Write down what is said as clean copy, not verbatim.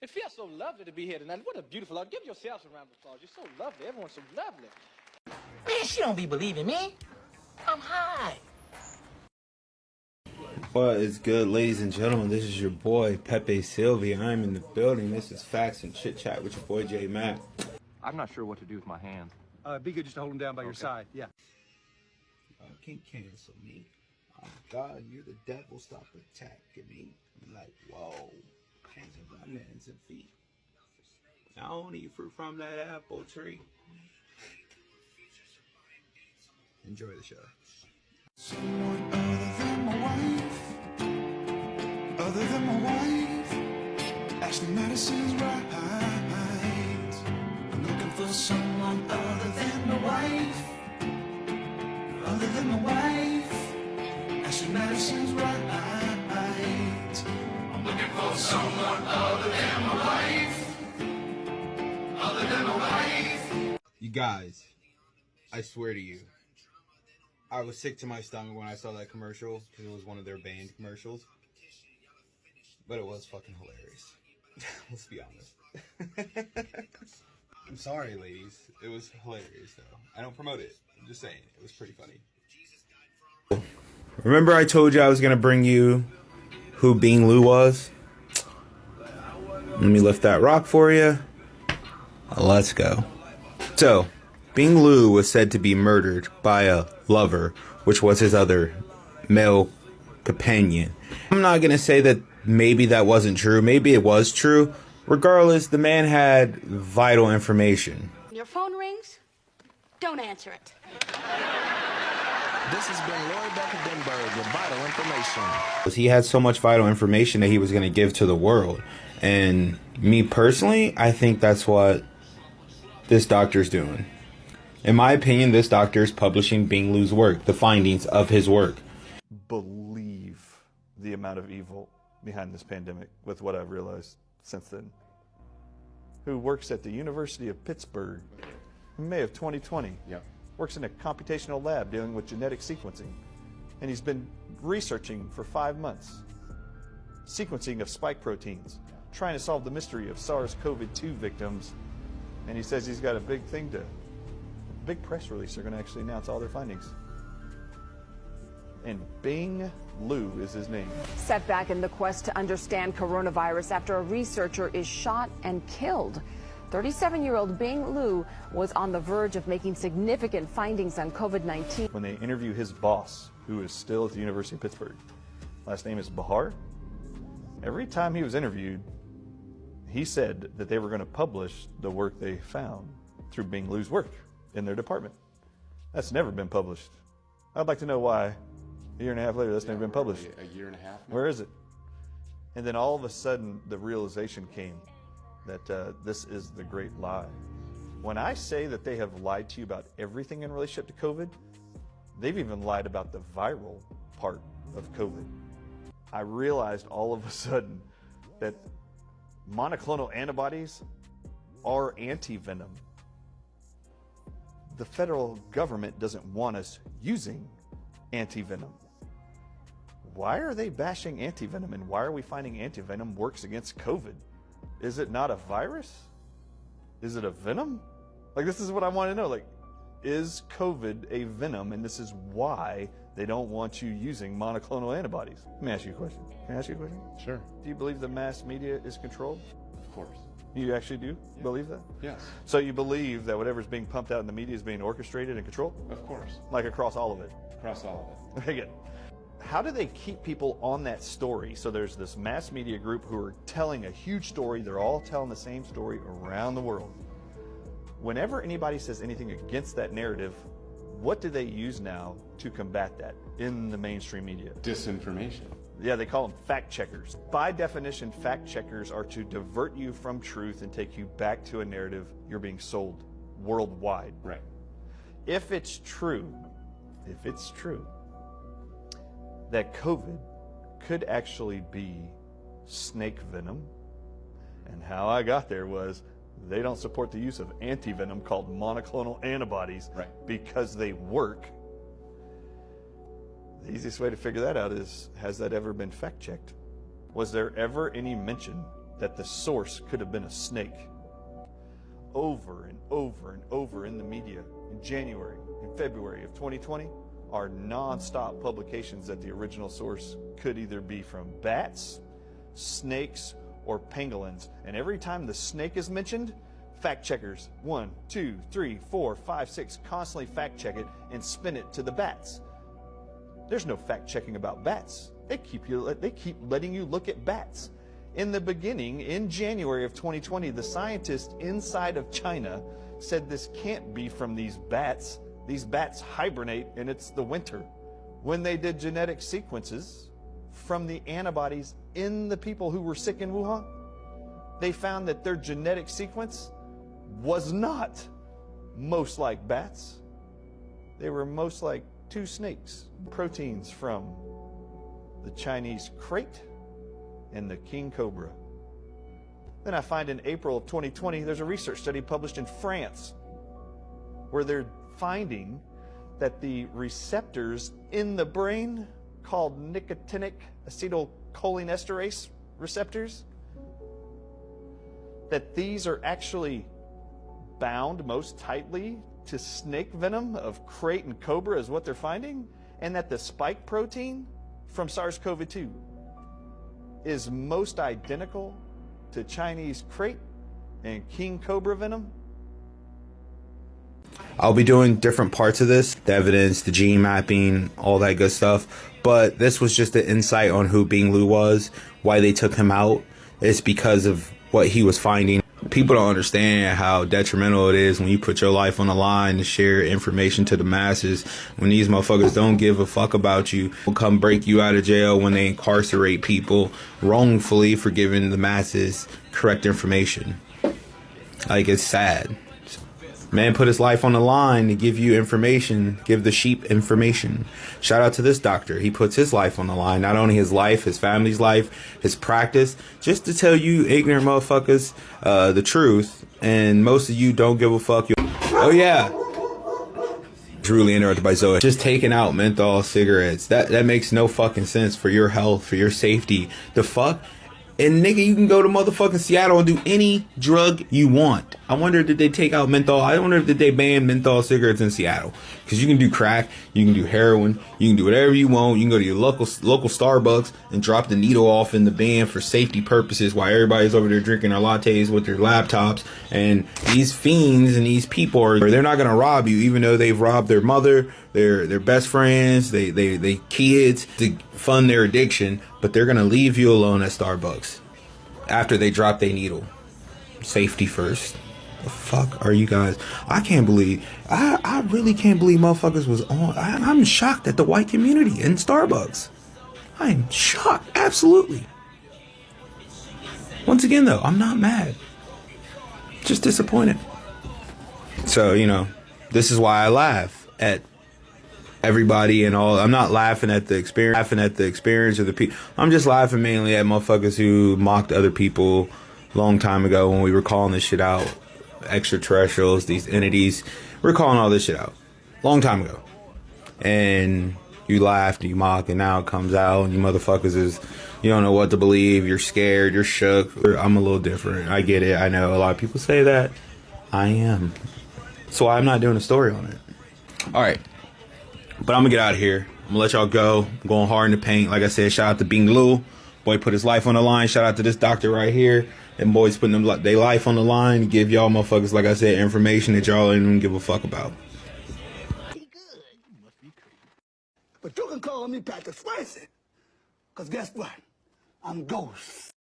It feels so lovely to be here tonight. What a beautiful, give yourselves a round of applause. You're so lovely. Everyone's so lovely. Man, she don't be believing me. I'm high. What is good, ladies and gentlemen? This is your boy, Pepe Sylvia. I'm in the building. This is Facts and Chit Chat with your boy, J Mac. I'm not sure what to do with my hands. Be good just to hold them down by your side, yeah. You can't cancel me. Oh, God, you're the devil. Stop attacking me. I'm like, whoa. Hands on my hands and feet. I don't eat fruit from that apple tree. Enjoy the show. Someone other than my wife, Ashley Madison's right. I'm looking for someone other than my wife, Ashley Madison's right. I'm looking for someone other than my wife, You guys, I swear to you, I was sick to my stomach when I saw that commercial because it was one of their band commercials. But it was fucking hilarious. Let's be honest. I'm sorry, ladies. It was hilarious, though. I don't promote it. I'm just saying. It was pretty funny. Remember I told you I was going to bring you who Bing Lou was? Let me lift that rock for you. Let's go. So, Bing Lou was said to be murdered by a lover, which was his other male companion. I'm not going to say that maybe that wasn't true. Maybe it was true. Regardless, the man had vital information. Your phone rings? Don't answer it. This has been Lloyd Becker Denberg with vital information. He had so much vital information that he was going to give to the world. And me personally, I think that's what this doctor's doing. In my opinion, this doctor is publishing Bing Lou's work, the findings of his work. Believe the amount of evil behind this pandemic with what I've realized since then. Who works at the University of Pittsburgh in May of 2020. Yep. Works in a computational lab dealing with genetic sequencing. And he's been researching for 5 months. Sequencing of spike proteins, trying to solve the mystery of SARS-CoV-2 victims. And he says he's got a big press release. They're going to actually announce all their findings. And Bing Lou is his name. Setback in the quest to understand coronavirus after a researcher is shot and killed. 37-year-old Bing Lou was on the verge of making significant findings on COVID-19. When they interview his boss, who is still at the University of Pittsburgh, last name is Bahar, every time he was interviewed, he said that they were going to publish the work they found through Bing Lou's work in their department. That's never been published. I'd like to know why. A year and a half later, that's never been published. A year and a half now? Where is it? And then all of a sudden, the realization came that this is the great lie. When I say that they have lied to you about everything in relationship to COVID, they've even lied about the viral part of COVID. I realized all of a sudden that monoclonal antibodies are anti-venom. The federal government doesn't want us using anti-venom. Why are they bashing anti-venom, and why are we finding anti-venom works against COVID? Is it not a virus? Is it a venom? Like, this is what I want to know. Like, is COVID a venom, and this is why they don't want you using monoclonal antibodies? Let me ask you a question. Can I ask you a question? Sure. Do you believe the mass media is controlled? Of course. You actually do believe that? Yes. So you believe that whatever's being pumped out in the media is being orchestrated and controlled? Of course. Like across all of it? Across all of it. Very good. How do they keep people on that story? So there's this mass media group who are telling a huge story. They're all telling the same story around the world. Whenever anybody says anything against that narrative, what do they use now to combat that in the mainstream media? Disinformation. Yeah, they call them fact checkers. By definition, fact checkers are to divert you from truth and take you back to a narrative you're being sold worldwide. Right. If it's true that COVID could actually be snake venom, and how I got there was they don't support the use of anti-venom called monoclonal antibodies because they work. The easiest way to figure that out is, has that ever been fact-checked? Was there ever any mention that the source could have been a snake. Over and over and over in the media in January and February of 2020 are non-stop publications that the original source could either be from bats, snakes, or pangolins. And every time the snake is mentioned, fact checkers, 1, 2, 3, 4, 5, 6, constantly fact check it and spin it to the bats. There's no fact checking about bats. They keep letting you look at bats. In the beginning, in January of 2020, the scientists inside of China said this can't be from these bats. These bats hibernate and it's the winter. When they did genetic sequences from the antibodies in the people who were sick in Wuhan, they found that their genetic sequence was not most like bats. They were most like two snakes. Proteins from the Chinese krait and the king cobra. Then I find in April of 2020, there's a research study published in France where they're finding that the receptors in the brain called nicotinic acetylcholinesterase receptors, that these are actually bound most tightly to snake venom of krait and cobra is what they're finding, and that the spike protein from SARS-CoV-2 is most identical to Chinese krait and king cobra venom. I'll be doing different parts of this, the evidence, the gene mapping, all that good stuff. But this was just an insight on who Bing Liu was, why they took him out. It's because of what he was finding. People don't understand how detrimental it is when you put your life on the line to share information to the masses. When these motherfuckers don't give a fuck about you, will come break you out of jail when they incarcerate people wrongfully for giving the masses correct information. Like, it's sad. Man put his life on the line to give you information, give the sheep information. Shout out to this doctor. He puts his life on the line, not only his life, his family's life, his practice, just to tell you ignorant motherfuckers the truth. And most of you don't give a fuck. Oh yeah. Truly interrupted by Zoe. Just taking out menthol cigarettes. That makes no fucking sense for your health, for your safety. The fuck? And nigga, you can go to motherfucking Seattle and do any drug you want. I wonder, did they take out menthol? I wonder if they ban menthol cigarettes in Seattle. Because you can do crack, you can do heroin, you can do whatever you want. You can go to your local Starbucks and drop the needle off in the bin for safety purposes while everybody's over there drinking their lattes with their laptops. And these fiends and these people they're not gonna rob you, even though they've robbed their mother, their best friends, they kids to fund their addiction, but they're gonna leave you alone at Starbucks after they drop their needle. Safety first. The fuck are you guys? I can't believe, I really can't believe motherfuckers was on. I'm shocked at the white community in Starbucks. I am shocked, absolutely. Once again though, I'm not mad. Just disappointed. So, you know, this is why I laugh at everybody and all. I'm not laughing at the experience of the people. I'm just laughing mainly at motherfuckers who mocked other people long time ago when we were calling this shit out. Extraterrestrials, these entities, we're calling all this shit out long time ago. And you laughed, you mocked, and now it comes out and you motherfuckers you don't know what to believe, you're scared, you're shook. I'm a little different. I get it. I know a lot of people say that. I am. So I'm not doing a story on it. Alright. But I'm gonna get out of here. I'm gonna let y'all go. I'm going hard in the paint. Like I said, shout out to Bing Liu. Boy put his life on the line. Shout out to this doctor right here. Them boys putting their life on the line to give y'all motherfuckers, like I said, information that y'all ain't even give a fuck about. But you can call me Patrick Swayze. Because guess what? I'm Ghost.